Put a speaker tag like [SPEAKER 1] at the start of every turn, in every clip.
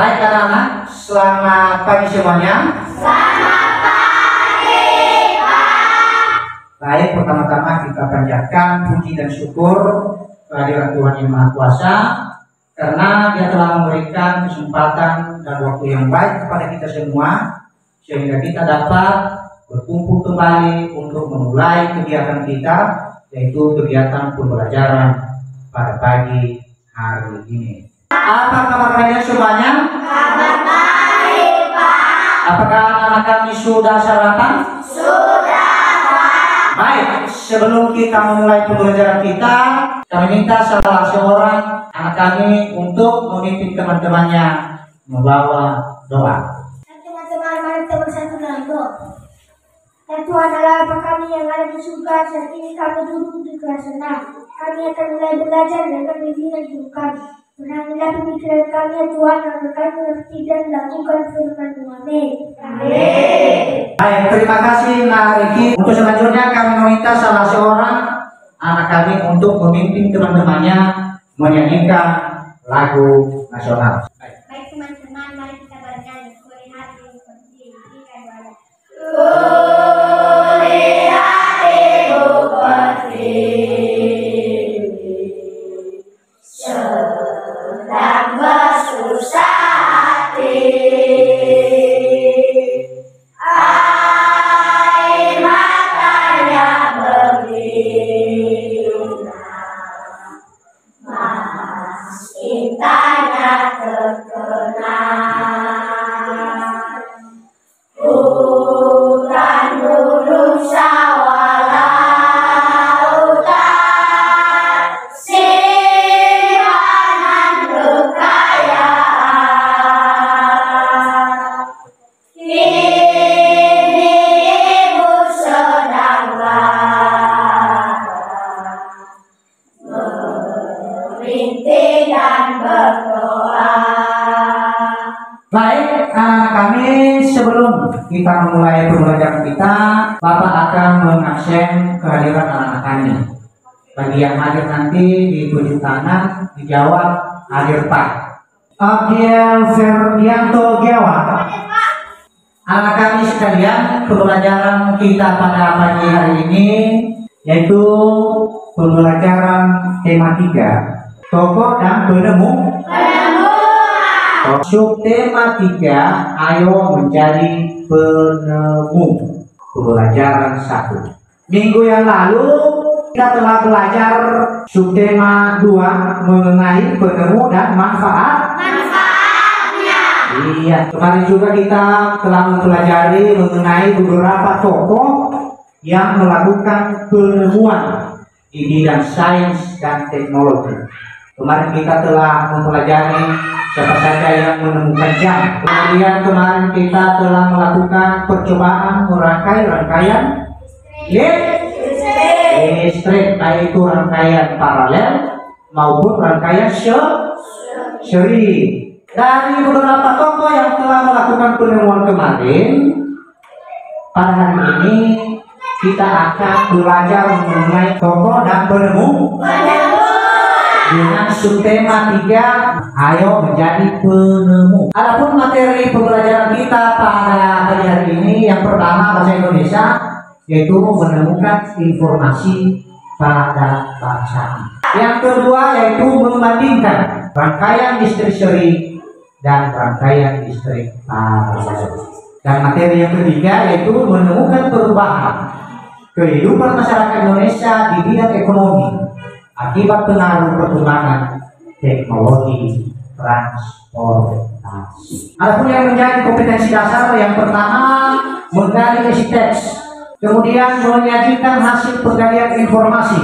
[SPEAKER 1] Baik anak-anak, selamat pagi semuanya.
[SPEAKER 2] Selamat pagi, Pak.
[SPEAKER 1] Baik, pertama-tama kita panjatkan puji dan syukur kehadirat Tuhan Yang Maha Kuasa karena Dia telah memberikan kesempatan dan waktu yang baik kepada kita semua sehingga kita dapat berkumpul kembali untuk memulai kegiatan kita, yaitu kegiatan pembelajaran pada pagi hari ini. Apa kabar kalian semuanya?
[SPEAKER 2] Kabar baik, Pak.
[SPEAKER 1] Apakah anak-anak kami sudah sarapan?
[SPEAKER 2] Sudah, Pak.
[SPEAKER 1] Baik, sebelum kita memulai pembelajaran kita, kami minta salah seorang anak kami untuk memimpin teman-temannya membawa doa.
[SPEAKER 3] Teman-teman, mari kita bersatu dalam doa. Ya Tuhan Allah, Bapa kami yang ada di surga, saat ini kami duduk di kelas 6. Kami akan mulai belajar dengan bimbingan guru kami. Menanglah pemikiran kami ya Tuhan, agar kami mengerti dan melakukan firman-Mu. Amin.
[SPEAKER 2] Amin.
[SPEAKER 1] Baik, terima kasih Nak Riki. Untuk selanjutnya kami meminta salah seorang anak kami untuk memimpin teman-temannya menyanyikan lagu nasional.
[SPEAKER 3] Baik teman-teman, mari kita bernyanyi. Kulihat ibu putri, ikan walau.
[SPEAKER 2] Kulihat ibu putri sedang bersusah hati, air matanya berlinang, mas intanya terkenal. Hutan, gunung, sawah, lautan, simpanan kekayaan. Kini ibu sedang lara, merintih dan berdoa.
[SPEAKER 1] Baik, anak-anak kami, sebelum kita memulai pembelajaran kita, Bapak akan mengabsen kehadiran anak-anak kami. Bagi yang hadir nanti ditunjuk tangan, dijawab hadir Pak. Abdiel Ferdianto Giawa. Anak kami sekalian, pembelajaran kita pada pagi hari ini yaitu pembelajaran tema 3, tokoh dan penemu. Subtema 3, ayo menjadi penemu. Pembelajaran 1. Minggu yang lalu kita telah belajar subtema 2 mengenai penemu dan
[SPEAKER 2] Manfaatnya.
[SPEAKER 1] Iya, kemarin juga kita telah mempelajari mengenai beberapa tokoh yang melakukan penemuan di bidang sains dan teknologi. Kemarin kita telah mempelajari siapa saja yang menemukan jam. Kemudian kemarin kita telah melakukan percobaan merangkai rangkaian listrik, baik itu rangkaian paralel maupun rangkaian seri. Dari beberapa tokoh yang telah melakukan penemuan kemarin, pada hari ini kita akan belajar mengenai tokoh dan penemu dengan subtema 3, ayo menjadi penemu. Adapun materi pembelajaran kita pada hari ini, yang pertama bahasa Indonesia, yaitu menemukan informasi pada bacaan. Yang kedua yaitu membandingkan rangkaian listrik seri dan rangkaian listrik paralel. Dan materi yang ketiga yaitu menemukan perubahan kehidupan masyarakat Indonesia di bidang ekonomi akibat pengaruh perkembangan teknologi transportasi. Adapun yang menjadi kompetensi dasar, yang pertama menggali isi teks, kemudian menyajikan hasil penggalian informasi.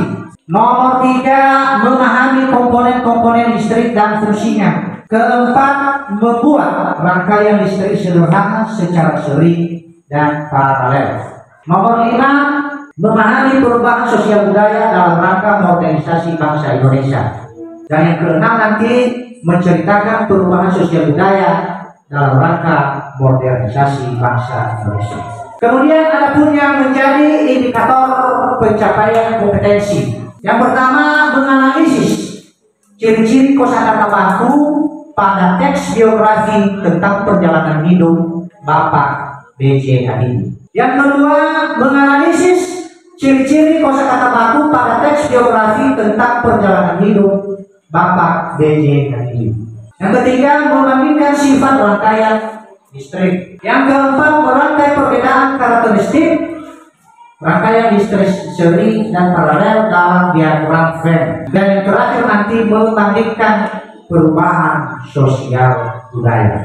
[SPEAKER 1] Nomor 3, memahami komponen-komponen listrik dan fungsinya. Keempat, membuat rangkaian listrik sederhana secara seri dan paralel. Nomor 5, memahami perubahan sosial budaya dalam rangka modernisasi bangsa Indonesia. Dan yang keenam nanti menceritakan perubahan sosial budaya dalam rangka modernisasi bangsa Indonesia. Kemudian ada pun yang menjadi indikator pencapaian kompetensi. Yang pertama, menganalisis ciri-ciri kosakata baku pada teks biografi tentang perjalanan hidup Bapak B.J. Habibie. Yang kedua, menganalisis ciri-ciri kosakata baku pada teks biografi tentang perjalanan hidup Bapak B.J. Habibie. Yang ketiga, membandingkan sifat rangkaian distrik. Yang keempat, merangkai perbedaan karakteristik rangkaian distrik seri dan paralel dalam diagram Venn. Dan yang terakhir nanti membandingkan perubahan sosial budaya.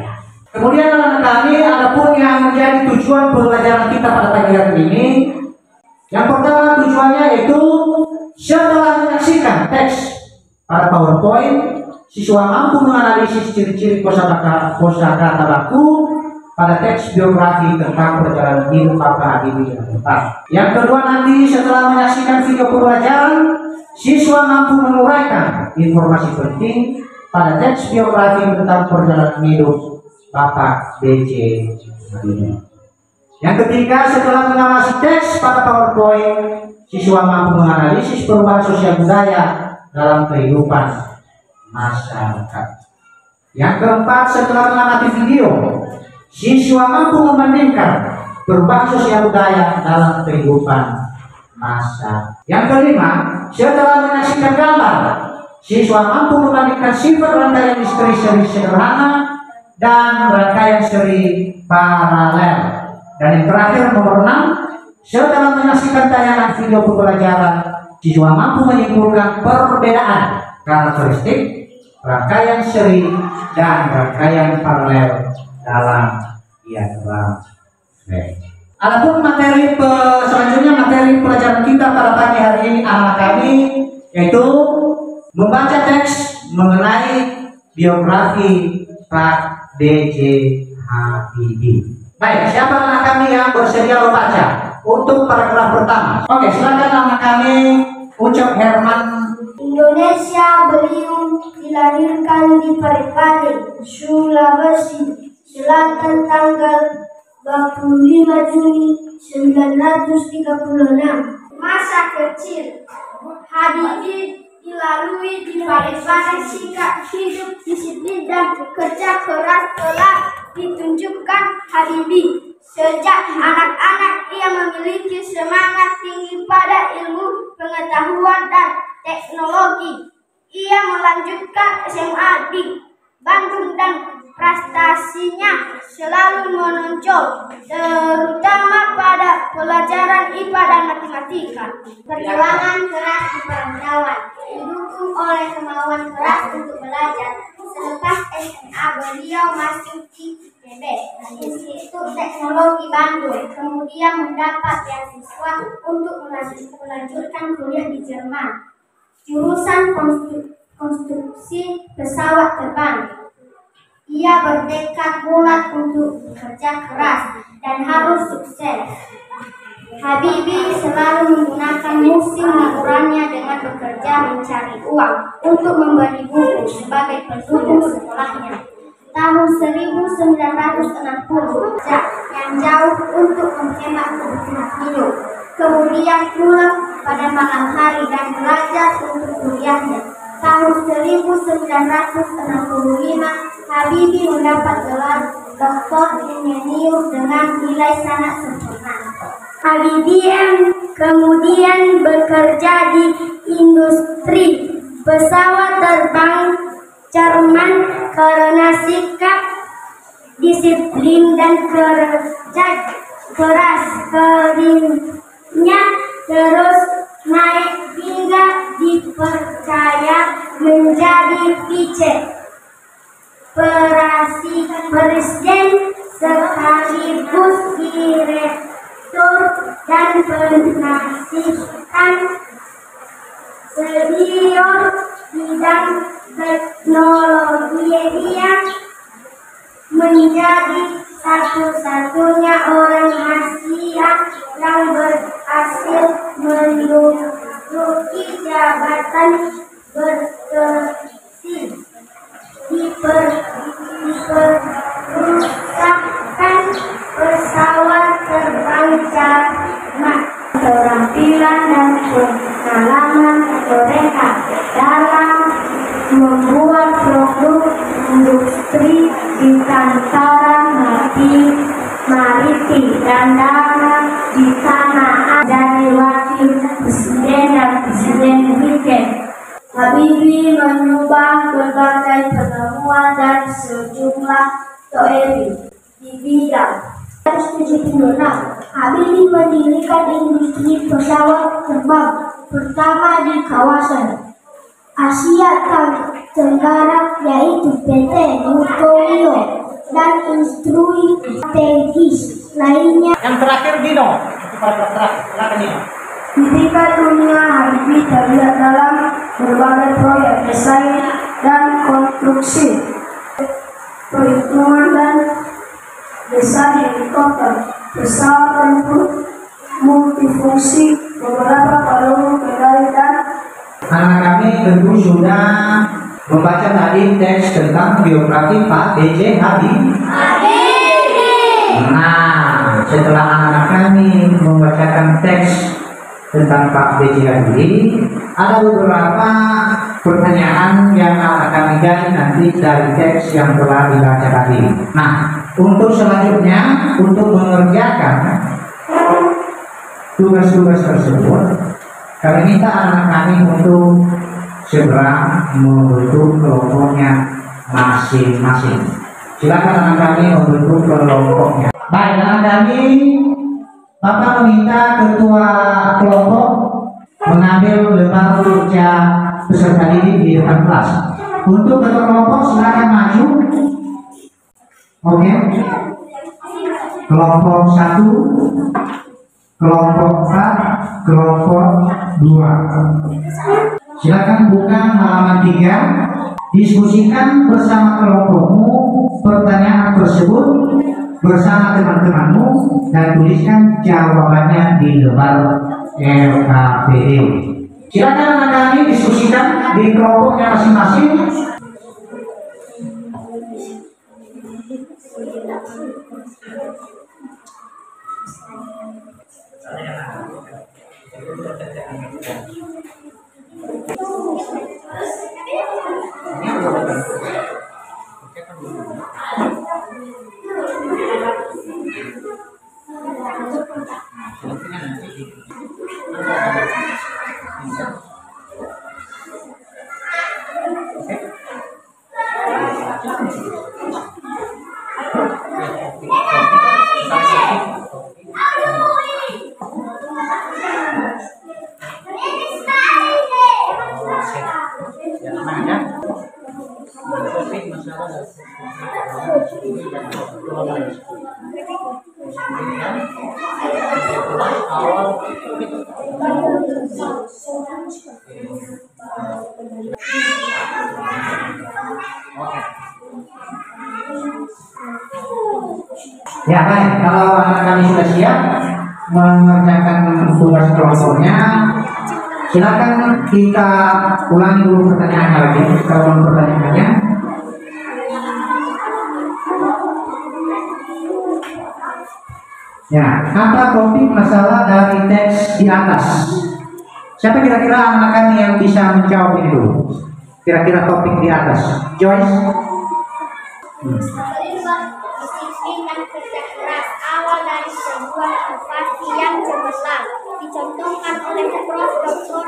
[SPEAKER 1] Kemudian anak kami, adapun yang menjadi tujuan pembelajaran kita pada pagi hari ini, yang pertama tujuannya yaitu setelah menyaksikan teks pada PowerPoint, siswa mampu menganalisis ciri-ciri kosakata baku pada teks biografi tentang perjalanan hidup Bapak Habibie yang tepat. Yang kedua nanti setelah menyaksikan video pembelajaran, siswa mampu menguraikan informasi penting pada teks biografi tentang perjalanan hidup Bapak B.J. Habibie. Yang ketiga, setelah mengamati teks pada PowerPoint, siswa mampu menganalisis perubahan sosial budaya dalam kehidupan masyarakat. Yang keempat, setelah mengamati video, siswa mampu membandingkan perubahan sosial budaya dalam kehidupan masyarakat. Yang kelima, setelah menyaksikan gambar, siswa mampu membandingkan sifat rangkaian distrik seri sederhana dan rangkaian seri paralel. Dan yang terakhir nomor 6, setelah menyaksikan tayangan video pembelajaran, siswa mampu menyimpulkan perbedaan karakteristik rangkaian seri dan rangkaian paralel dalam diagram Venn. Adapun materi selanjutnya, materi pelajaran kita pada pagi hari ini anak kami yaitu membaca teks mengenai biografi Pak B.J. Habibie. Baik, siapa anak kami yang bersedia membaca untuk paragraf pertama? Oke, silakan anak kami. Ucap Herman.
[SPEAKER 3] Indonesia beliau dilahirkan di Parepare, Sulawesi Selatan tanggal 25 Juni 1936. Masa kecil Habibie dilalui di Parepare. Sikap hidup disiplin dan kerja keras telah ditunjukkan Habibie. Sejak anak-anak ia memiliki semangat tinggi pada ilmu, pengetahuan, dan teknologi. Ia melanjutkan SMA di Bandung dan prestasinya selalu menonjol, terutama pada pelajaran IPA dan matematika. Perjuangan keras di perantauan didukung oleh kemauan keras untuk belajar. Selepas SMA beliau masuk di ITB, Institut Teknologi Bandung, kemudian mendapat beasiswa untuk melanjutkan kuliah di Jerman, jurusan konstruksi pesawat terbang. Ia bertekad bulat untuk bekerja keras dan harus sukses. Habibie selalu menggunakan musim liburannya dengan bekerja mencari uang untuk membeli buku sebagai pendukung sekolahnya. Tahun 1960, yang jauh untuk menghemat kebutuhan hidup. Kemudian pulang pada malam hari dan belajar untuk kuliahnya. Tahun 1965, Habibie mendapat gelar Doktor Ingeniur dengan nilai sangat sempurna. Habibie kemudian bekerja di industri pesawat terbang Jerman karena sikap disiplin dan kerja keras. Karirnya terus naik hingga dipercaya menjadi vice presiden sekaligus direktur dan penasihat senior bidang teknologi. Dia menjadi satu-satunya orang Asia yang berhasil menduduki jabatan bergengsi di perusahaan pesawat terbang Jerman. Keterampilan dan pengalaman mereka dalam membuat produk Nusantara Mariti dan darat di tanah dari wakil presiden dan presiden weekend. Habibie menyumbang berbagai penemuan dan sejumlah teori di bidang. 1976, Habibie mendirikan industri pesawat terbang pertama di kawasan Asia Tenggara, yaitu PT Nutoyo, dan instruksi strategis lainnya.
[SPEAKER 1] Yang terakhir Dino, silakan Dino.
[SPEAKER 3] Di tingkat dunia, Habibie terlihat dalam berbagai proyek desain dan konstruksi, perhitungan dan desain helikopter, pesawat tempur multifungsi, beberapa peluru kendali dan
[SPEAKER 1] Anak kami tentu sudah membaca tadi teks tentang biografi Pak B.J. Habibie. Nah, setelah anak kami membacakan teks tentang Pak B.J. Habibie, ada beberapa pertanyaan yang akan kami gali nanti dari teks yang telah dibaca tadi. Nah, untuk selanjutnya, untuk mengerjakan tugas-tugas tersebut, kami minta anak kami untuk segera membentuk kelompoknya masing-masing. Silakan anak kami membentuk kelompoknya. Baik, anak kami, Bapak meminta ketua kelompok mengambil lembar kerja peserta didik di depan kelas. Untuk ketua kelompok silakan maju. Oke. Kelompok 1, kelompok 4, kelompok 2. Silakan buka halaman 3. Diskusikan bersama kelompokmu pertanyaan tersebut bersama teman-temanmu dan tuliskan jawabannya di lembar LKPD. Silakan anak kami diskusikan di kelompoknya masing-masing. Ya baik, kalau anak kami sudah siap mengerjakan tugas kelompoknya, silakan kita ulangi dulu pertanyaannya lagi. Kalau pertanyaannya, ya, apa topik masalah dari teks di atas? Siapa kira-kira anak kami yang bisa menjawab ini dulu? Kira-kira topik di atas, Joyce?
[SPEAKER 2] Disiplin dan kerja keras awal dari sebuah inovasi yang cemerlang dicontohkan oleh Prof. Dr.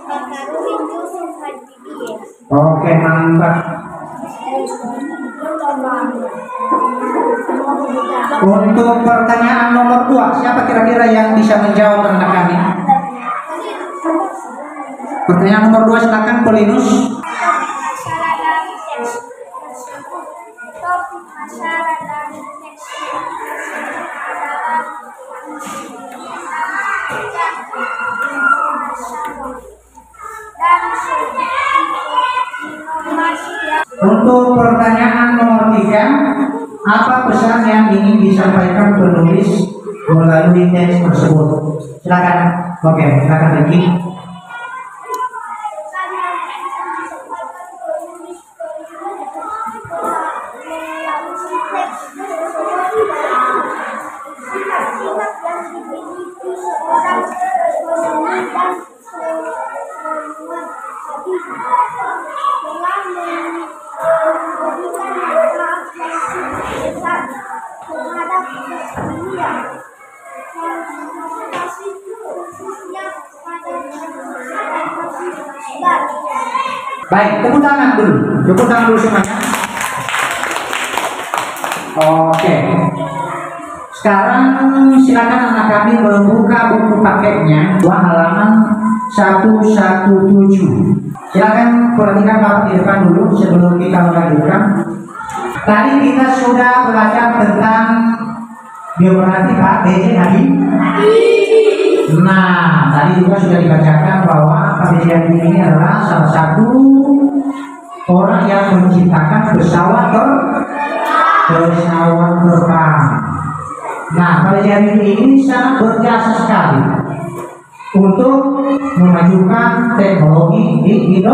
[SPEAKER 2] Bakarudin Yusuf Habibie.
[SPEAKER 1] Oke, mantap. Untuk pertanyaan nomor 2, siapa kira-kira yang bisa menjawab anak kami? Pertanyaan nomor 2, silakan Polinus.
[SPEAKER 2] Masalah dari teks tersebut. Topik masalah dari teks adalah dan informasi yang
[SPEAKER 1] Untuk pertanyaan nomor 3, apa pesan yang ingin disampaikan penulis melalui teks tersebut? Silakan. Oke, silakan Ricky. Baik, tepuk tangan dulu semuanya. Oke. Sekarang silakan anak kami membuka buku paketnya, halaman 117. Silakan perhatikan Bapak di depan dulu sebelum kita melanjutkan. Tadi kita sudah belajar tentang biografi Pak B.J. Habibie. Nah, tadi juga sudah dibacakan bahwa Pak B.J. Habibie ini adalah salah satu orang yang menciptakan pesawat terbang. Nah, Pak B.J. Habibie ini sangat berjasa sekali untuk memajukan teknologi di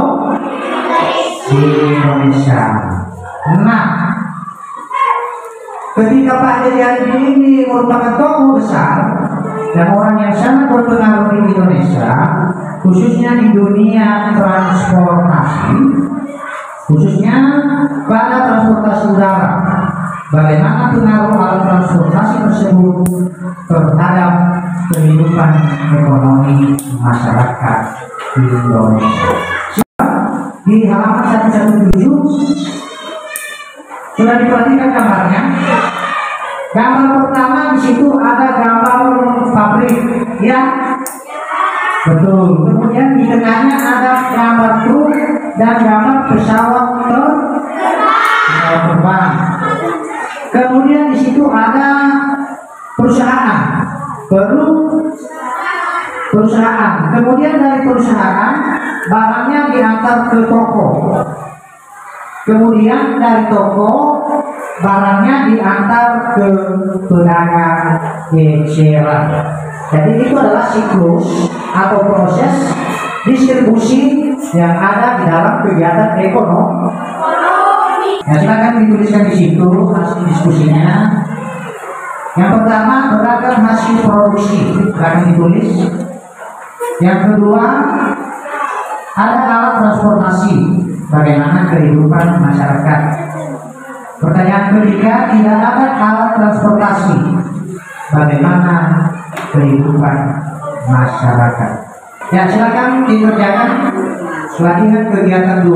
[SPEAKER 1] Indonesia. Nah, ketika Pak B.J. Habibie ini merupakan tokoh besar dan orang yang sangat berpengaruh di Indonesia, khususnya di dunia transportasi, khususnya pada transportasi udara. Bagaimana pengaruh alat transportasi tersebut terhadap kehidupan ekonomi masyarakat di Indonesia. Di halaman 117 sudah diperhatikan gambarnya. Gambar pertama di situ ada gambar pabrik, ya, betul. Kemudian di tengahnya ada gambar truk dan gambar pesawat terbang. Kemudian di situ ada perusahaan. Kemudian dari perusahaan barangnya diantar ke toko. Kemudian dari toko barangnya diantar ke pedagang eceran. Jadi itu adalah siklus atau proses distribusi yang ada di dalam kegiatan ekonomi. Ya, silakan dituliskan di situ hasil diskusinya. Yang pertama, beragam hasil produksi, silakan ditulis. Yang kedua, ada alat transportasi, bagaimana kehidupan masyarakat. Pertanyaan ketiga, tidak ada alat transportasi, bagaimana kehidupan masyarakat. Ya, silakan dikerjakan. Latihan kegiatan 2.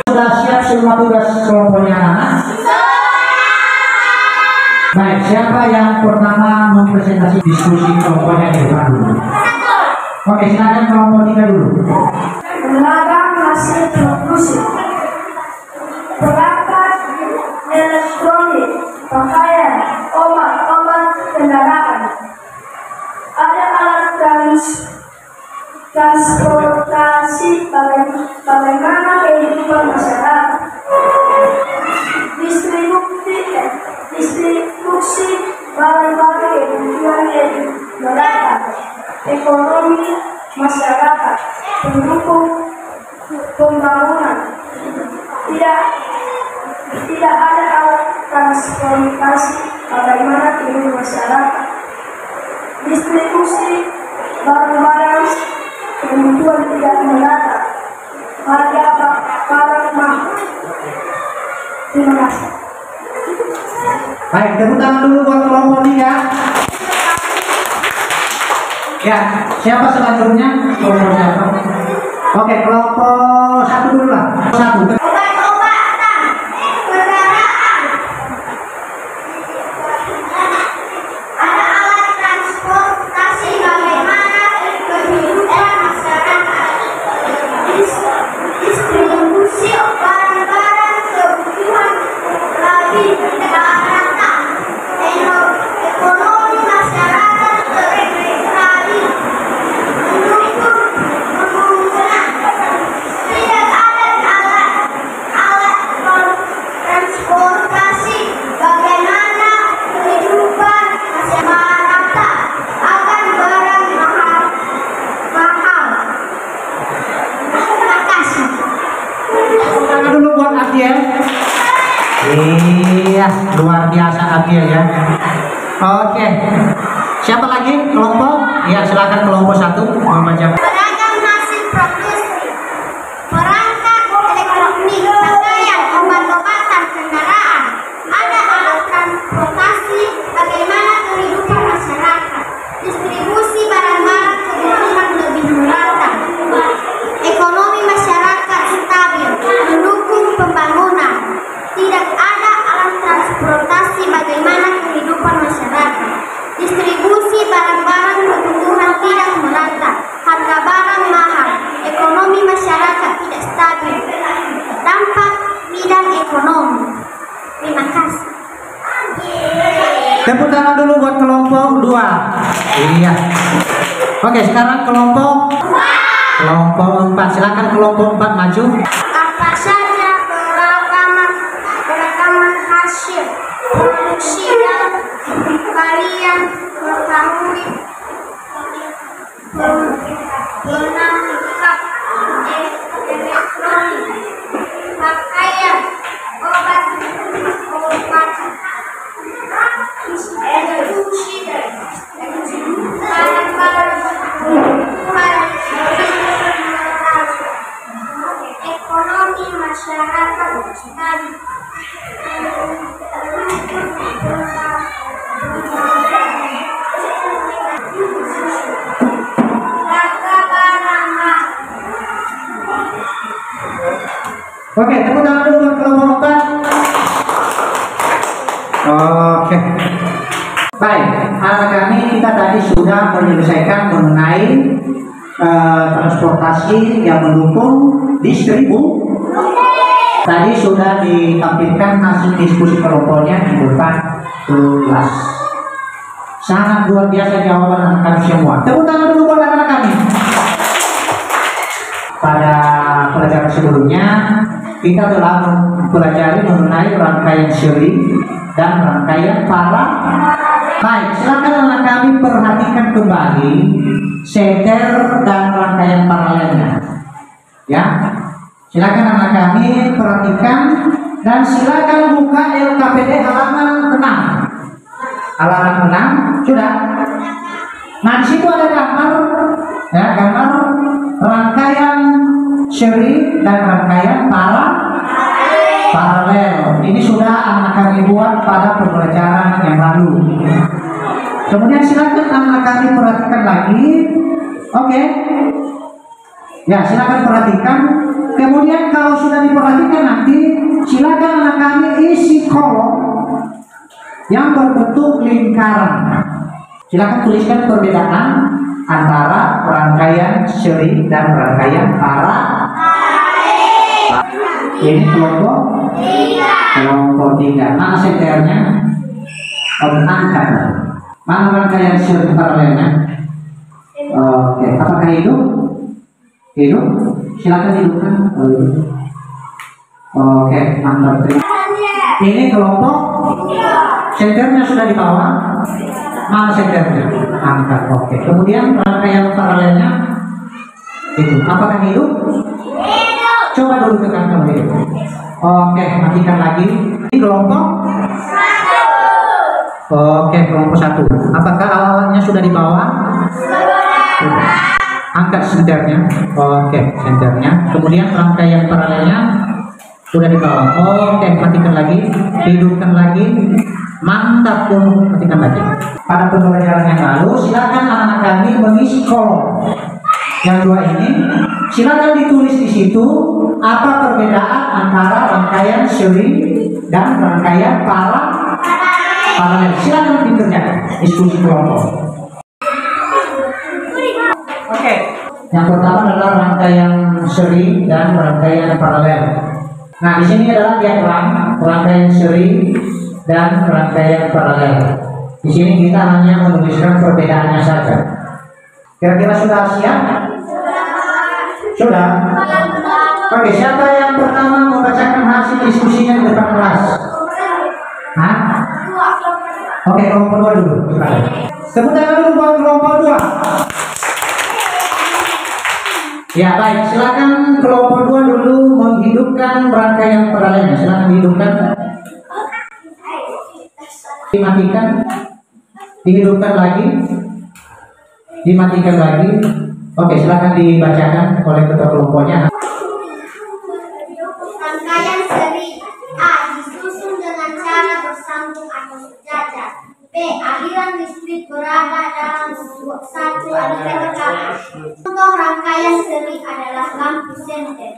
[SPEAKER 1] Sudah siap semua tugas kelompoknya anak? Baik, siapa yang pertama mempresentasi diskusi kelompoknya di depan dulu? Oke, silakan kelompok 3 dulu.
[SPEAKER 3] Beragam hasil produksi, perangkat elektronik, pakaian, obat-obat, kendaraan. Ada alat transportasi, bagaimana kehidupan masyarakat. Distribusi barang-barang kebutuhan masyarakat, ekonomi masyarakat, pendukung pembangunan. Tidak ada alat transportasi, bagaimana kehidupan masyarakat. Distribusi barang-barang kebutuhan tidak merata, harga barang mahal. Terima kasih.
[SPEAKER 1] Baik, tepuk tangan dulu buat kelompok 3. Ya, siapa selanjutnya? Kelompok siapa? Oke, kelompok 1 dulu lah. 1.
[SPEAKER 2] Obat-obatan, kendaraan. Ada alat transportasi, bagaimana kehidupan masyarakat. Distribusi barang-barang kebutuhan lebih merata, ekonomi masyarakat terkendali, mendukung pembangunan. Tidak ada alat transportasi, bagaimana kehidupan masyarakat akan barang mahal. Terima kasih.
[SPEAKER 1] Tangan dulu buat Abiel. Iya, luar biasa Abiel ya. Oke. Siapa lagi? Kelompok? Ya, silakan kelompok 1 membaca.
[SPEAKER 2] Beragam hasil produksi, perangkat
[SPEAKER 1] Tepuk tangan dulu buat kelompok 2. Iya. Oke, sekarang kelompok 4. Silakan kelompok 4 maju.
[SPEAKER 2] Apa saja perekaman hasil produksi yang kalian ketahui menangkap elektronik, pakaian, obat, institusi, barang-barang kebutuhan ekonomi masyarakat dan
[SPEAKER 1] Oke, tepuk tangan dulu buat kelompok 4. Oke. Baik, anak kami kita tadi sudah menyelesaikan mengenai transportasi yang mendukung distribusi. Tadi sudah ditampilkan hasil diskusi kelompoknya di depan kelas. Sangat luar biasa jawaban anak kami semua. Tepuk tangan dulu buat anak kami. Pada pelajaran sebelumnya kita telah mempelajari mengenai rangkaian seri dan rangkaian para. Baik, silakan anak kami perhatikan kembali seter dan rangkaian paralelnya. Ya, silakan anak kami perhatikan dan silakan buka LKPD halaman 6. Halaman 6 sudah. Nah, di situ ada gambar, ya, gambar rangkaian seri dan rangkaian paralel. Ini sudah anak kami buat pada pembelajaran yang lalu. Kemudian silakan anak kami perhatikan lagi. Oke. Ya, silakan perhatikan. Kemudian kalau sudah diperhatikan nanti silakan anak kami isi kolom yang berbentuk lingkaran. Silakan tuliskan perbedaan antara rangkaian seri dan rangkaian paralel. Ini kelompok 3. Mana senternya? Angkat. Mana rangkaian seri paralelnya? Oke, apakah hidup? Hidup? Silakan hidupkan. Oke, mantap. Ini kelompok senternya sudah di bawah. Mana senternya? Angkat. Oke. Kemudian rangkaian paralelnya itu. Apakah hidup? Coba dulu tekan kembali. Oke, matikan lagi. Ini kelompok 1. Oke, kelompok 1. Apakah awalnya sudah di bawah? Sudah. Angkat senternya. Oke, senternya. Kemudian rangkaian paralelnya sudah di bawah. Oke, matikan lagi. Hidupkan lagi. Mantap, matikan lagi. Pada pembelajaran yang lalu, silakan anak kami mengisi kolom yang 2 ini. Silakan ditulis di situ apa perbedaan antara rangkaian seri dan rangkaian paralel. Silakan dikerjakan diskusi kelompok. Oke. Yang pertama adalah rangkaian seri dan rangkaian paralel. Nah, di sini adalah diagram rangkaian seri dan rangkaian paralel. Di sini kita hanya menuliskan perbedaannya saja. Kira-kira sudah siap? Sudah? Oke, siapa yang pertama membacakan hasil diskusinya di depan kelas? Hah? Oke, kelompok 2 dulu. Tepuk tangan dulu buat kelompok 2. Ya, baik. Silakan kelompok 2 dulu menghidupkan rangkaian paralelnya. Silakan dihidupkan. Dimatikan. Dihidupkan lagi. Dimatikan lagi. Oke, silakan dibacakan oleh ketua kelompoknya.
[SPEAKER 2] rangkaian seri. A. Disusun dengan cara bersambung atau sejajar. B. Aliran listrik berada dalam satu aliran kabel. Contoh rangkaian seri adalah lampu senter.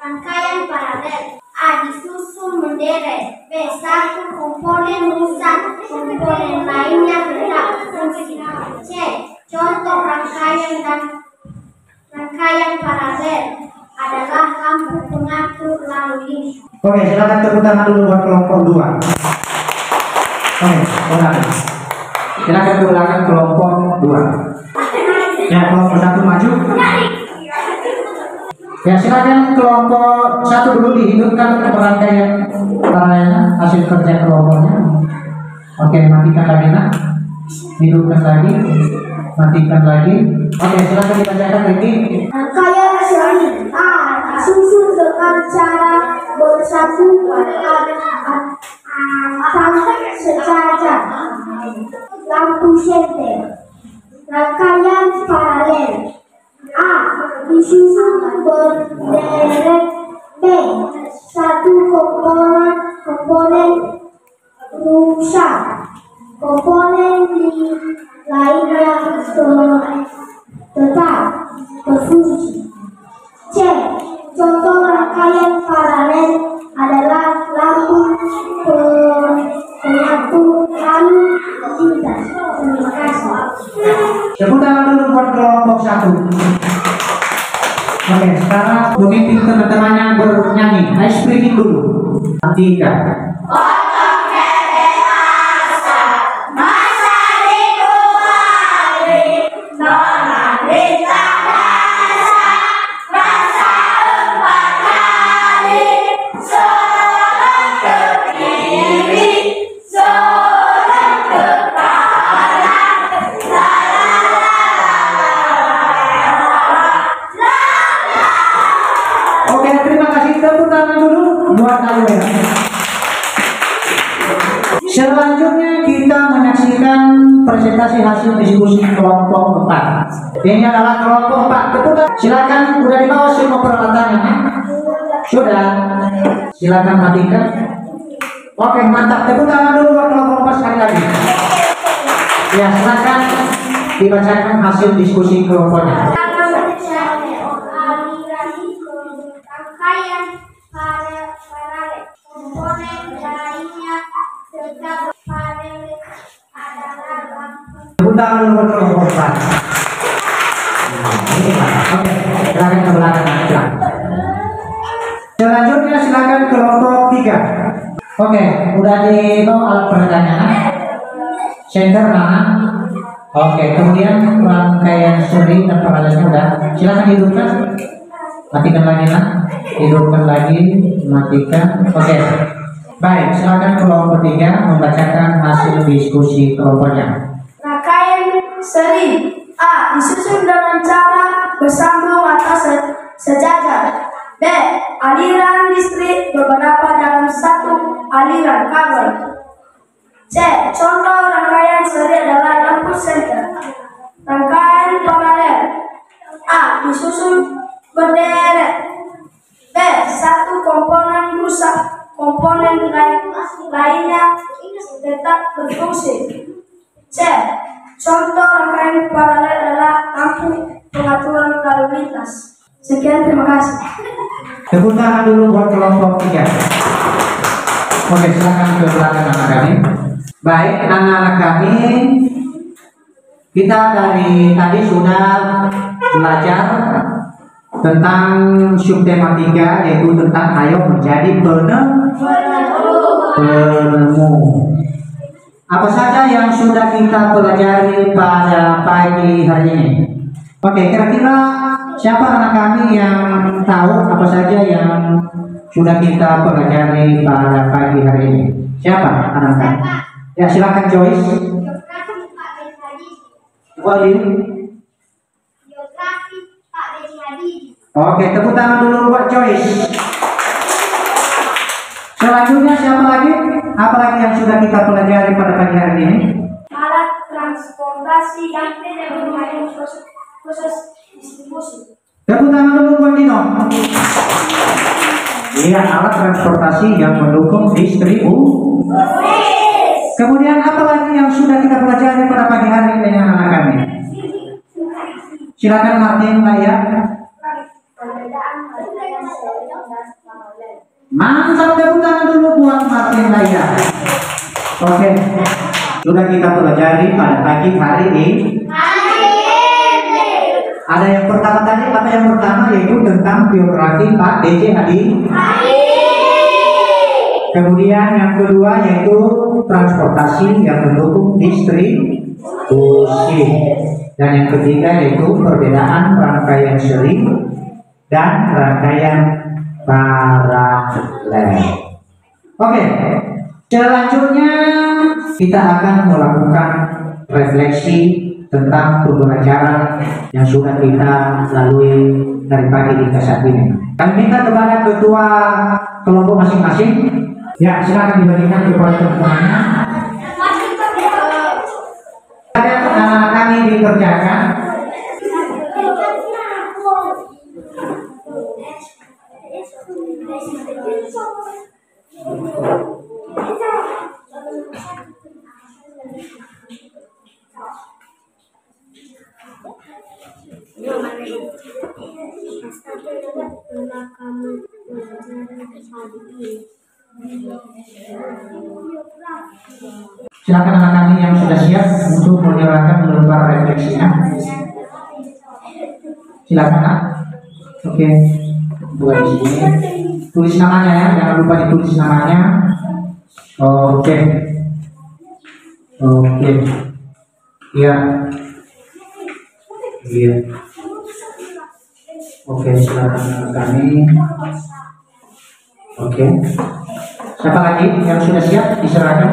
[SPEAKER 2] Rangkaian paralel. A. Disusun menderet. B. Satu komponen rusak, komponen lainnya tetap fungsi. C. Contoh rangkaian paralel. adalah lampu pengatur lalu lintas.
[SPEAKER 1] Oke, silakan tepuk tangan dulu buat kelompok 2. Oke, ulangi. Silakan ke belakang kelompok 2. Ya, kelompok 1 maju. Ya, silakan kelompok 1 dulu dihidupkan rangkaian hasil kerja kelompoknya. Oke, matikan lagi nak. Hidupkan lagi. Matikan lagi. Oke, silakan dibacakan Ricky.
[SPEAKER 3] Rangkaian hasil ini disusun dengan cara bersatu atau sejajar. Lampu senter. Rangkaian paralel. A. Disusun berderet. B. Satu komponen rusak. Komponen lainnya tetap berfungsi. C. Contoh rangkaian paralel adalah lampu pengatur lalu lintas. Terima kasih.
[SPEAKER 1] Tepuk tangan dulu buat kelompok 1. Oke, sekarang memimpin teman-temannya bernyanyi. Ice breaking dulu. 3. Oke, terima kasih. Tepuk tangan dulu buat kalian. Selanjutnya kita menyaksikan presentasi hasil diskusi kelompok 4. Ini adalah kelompok 4. Tepuk tangan. Silakan, udah dibawa semua peralatannya. Sudah. Silakan matikan. Oke, mantap. Tepuk tangan dulu buat kelompok 4 sekali lagi. Ya, silakan dibacakan hasil diskusi kelompoknya.
[SPEAKER 2] Rangkaian paralel. Komponen lainnya tetap paralel adalah lampu.
[SPEAKER 1] Tepuk tangan dulu buat kelompok 4. Oke, silakan ke belakang. Selanjutnya silakan kelompok 3. Oke, udah dibawa alat peredanya. Center mana? Oke, kemudian rangkaian seri dan paralelnya udah. Silakan hidupkan. Matikan lagi nak. Hidupkan lagi. Matikan. Oke. Baik, silakan kelompok 3 membacakan hasil diskusi kelompoknya.
[SPEAKER 3] Rangkaian seri A. Disusun dengan cara bersambung atau sejajar. B. Aliran listrik beberapa dalam satu aliran kabel. C. Contoh rangkaian seri adalah lampu senter. Rangkaian paralel. A. Disusun berderet. B. Satu komponen rusak. Komponen lainnya tetap berfungsi. C. Contoh rangkaian paralel adalah lampu pengaturan lalu lintas. Sekian, terima kasih.
[SPEAKER 1] Tepuk tangan dulu buat kelompok 3. Oke, silakan ke belakang anak kami. Baik, anak-anak kami, kita dari tadi sudah belajar tentang subtematika, yaitu tentang ayo menjadi penemu. Apa saja yang sudah kita pelajari pada pagi hari ini? Oke, kira-kira siapa anak kami yang tahu apa saja yang sudah kita pelajari pada pagi hari ini? Siapa anak kami? Ya, silakan Joyce.
[SPEAKER 2] Geografi Pak B. Habibie.
[SPEAKER 1] Walid.
[SPEAKER 2] Geografi Pak B. Habibie.
[SPEAKER 1] Oke, tepuk tangan dulu buat Joyce. Selanjutnya siapa lagi? Apa lagi yang sudah kita pelajari pada pagi hari ini?
[SPEAKER 3] Alat transportasi yang tidak menggunakan proses distribusi.
[SPEAKER 1] Tepuk tangan dulu buat Dino. Iya, alat transportasi yang mendukung distribusi. Kemudian apa lagi yang sudah kita pelajari pada pagi hari ini dengan anak kami? Silakan Martin Laya. Mantap, tepuk tangan dulu buat Martin Laya. Oke, sudah kita pelajari pada pagi hari ini Ada yang pertama tadi, apa yang pertama yaitu tentang biografi Pak DJ Adi. Kemudian yang kedua yaitu transportasi yang mendukung distribusi. Dan yang ketiga yaitu perbedaan rangkaian seri dan rangkaian paralel. Oke, selanjutnya kita akan melakukan refleksi tentang pembelajaran yang sudah kita lalui dari pagi hingga saat ini. Kami minta kepada ketua kelompok masing-masing, ya silakan dibagikan kepada teman-temannya. Anak kami dikerjakan. Silakan anak kami yang sudah siap untuk menyerahkan lembar refleksinya. Silakan, Nak. Oke, buat di sini. Tulis namanya ya, jangan lupa ditulis namanya. Oke. Oke. Iya. Iya. Oke, silakan anak kami. Oke. Siapa lagi yang sudah siap diserahkan?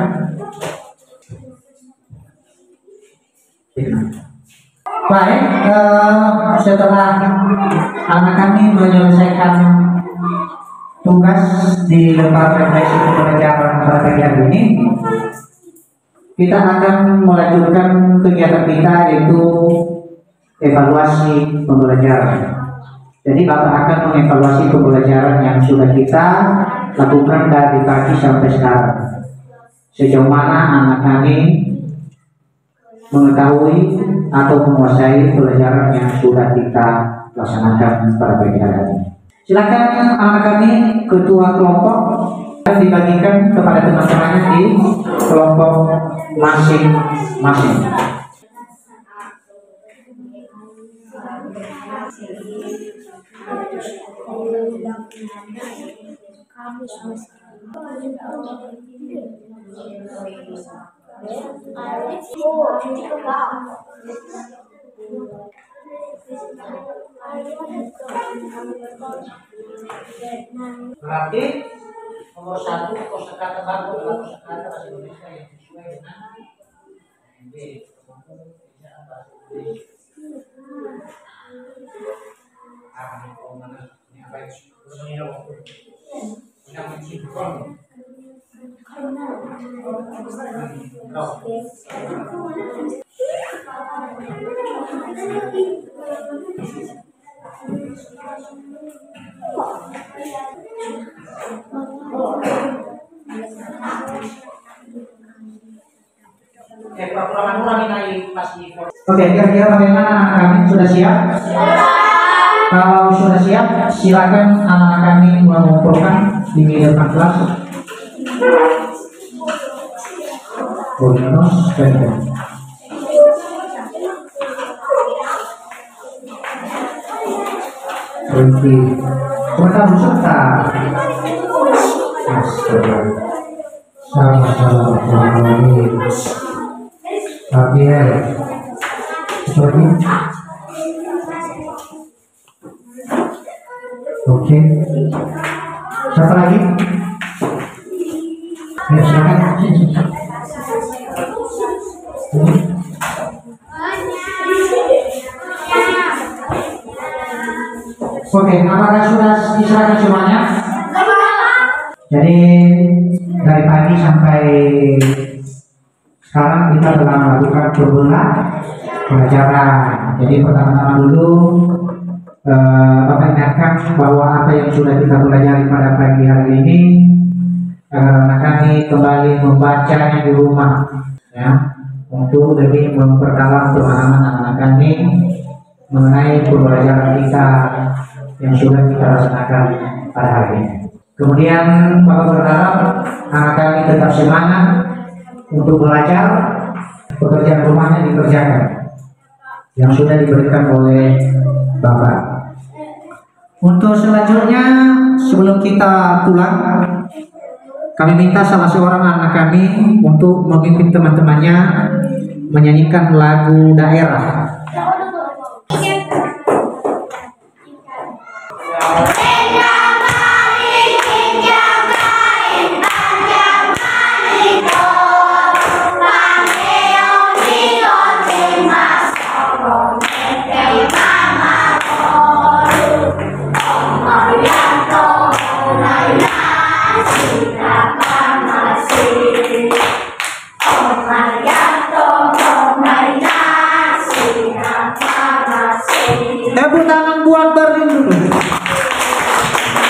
[SPEAKER 1] Baik, setelah anak kami menyelesaikan tugas di lembar refleksi pembelajaran pada pagi hari ini, kita akan melanjutkan kegiatan kita yaitu evaluasi pembelajaran. Jadi Bapak akan mengevaluasi pembelajaran yang sudah kita lakukan dari pagi sampai sekarang. Sejauh mana anak kami mengetahui atau menguasai pelajaran yang sudah kita laksanakan pada pagi hari ini. Silakan anak kami ketua kelompok dan dibagikan kepada teman-temannya di kelompok masing-masing. Berarti nomor 1 kosakata baku adalah kosakata bahasa Indonesia yang sesuai dengan MB. Oke, kira-kira bagaimana anak kami sudah siap? Kalau sudah siap, silakan anak kami mengumpulkan di depan kelas. Bonus pendek. Berhenti. Komentar beserta. Salam. Javier. Sorry. Oke. Siapa lagi? Ya, silakan. Oke, apakah sudah diserahkan semuanya? Jadi dari pagi sampai sekarang kita telah melakukan pembelajaran. Jadi pertama-tama dulu Bapak ingatkan bahwa apa yang sudah kita pelajari pada pagi hari ini anak kami kembali membacanya di rumah, ya, untuk lebih memperdalam pemahaman anak kami mengenai pembelajaran kita yang sudah kita laksanakan pada hari ini. Kemudian Bapak berharap anak kami tetap semangat untuk belajar, pekerjaan rumahnya dikerjakan. yang sudah diberikan oleh Bapak. Untuk selanjutnya, sebelum kita pulang, kami minta salah seorang anak kami untuk memimpin teman-temannya menyanyikan lagu daerah. Tepuk tangan buat Berlin dulu.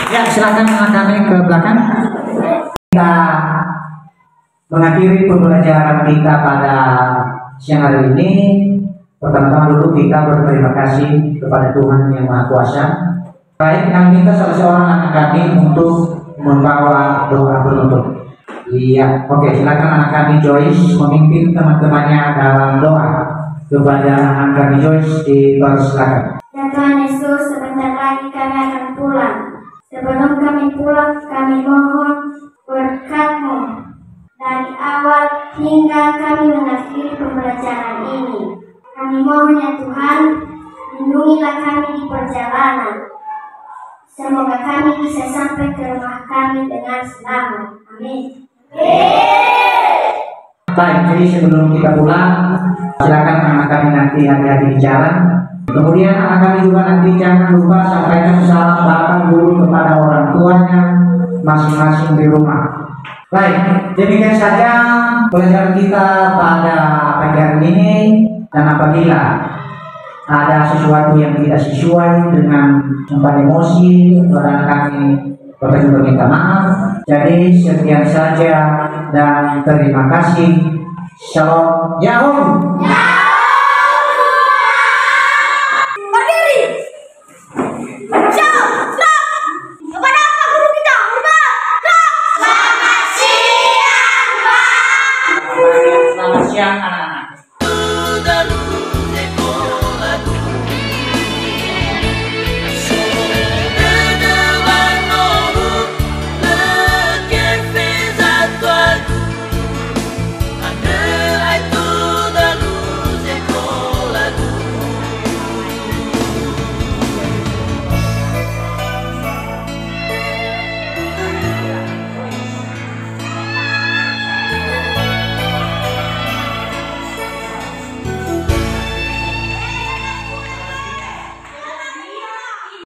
[SPEAKER 1] Ya, silakan anak kami ke belakang. Kita mengakhiri pembelajaran kita pada siang hari ini. Pertama dulu kita berterima kasih kepada Tuhan Yang Maha Kuasa. Baik, kami minta salah seorang anak kami untuk membawa doa penutup. Iya, oke, silakan anak kami Joyce memimpin teman-temannya dalam doa. Kepada anak kami Joyce dipersilakan.
[SPEAKER 3] Ya Tuhan Yesus, sebentar lagi kami akan pulang. Sebelum kami pulang, kami mohon berkat-Mu dari awal hingga kami mengakhiri pembelajaran ini. Kami mohon ya Tuhan, lindungilah kami di perjalanan. Semoga kami bisa sampai ke rumah kami dengan selamat. Amin.
[SPEAKER 1] Baik, jadi sebelum kita pulang, silakan anak kami nanti hati-hati di jalan. Kemudian anak kami juga nanti jangan lupa sampaikan salam Bapak Guru kepada orang tuanya masing-masing di rumah. Baik, demikian saja pelajaran kita pada pagi hari ini. Dan apabila ada sesuatu yang tidak sesuai dengan sempat emosi, anak kami Bapak juga minta maaf. Jadi sekian saja dan terima kasih. Shalom Yahum. Selamat siang anak-anak.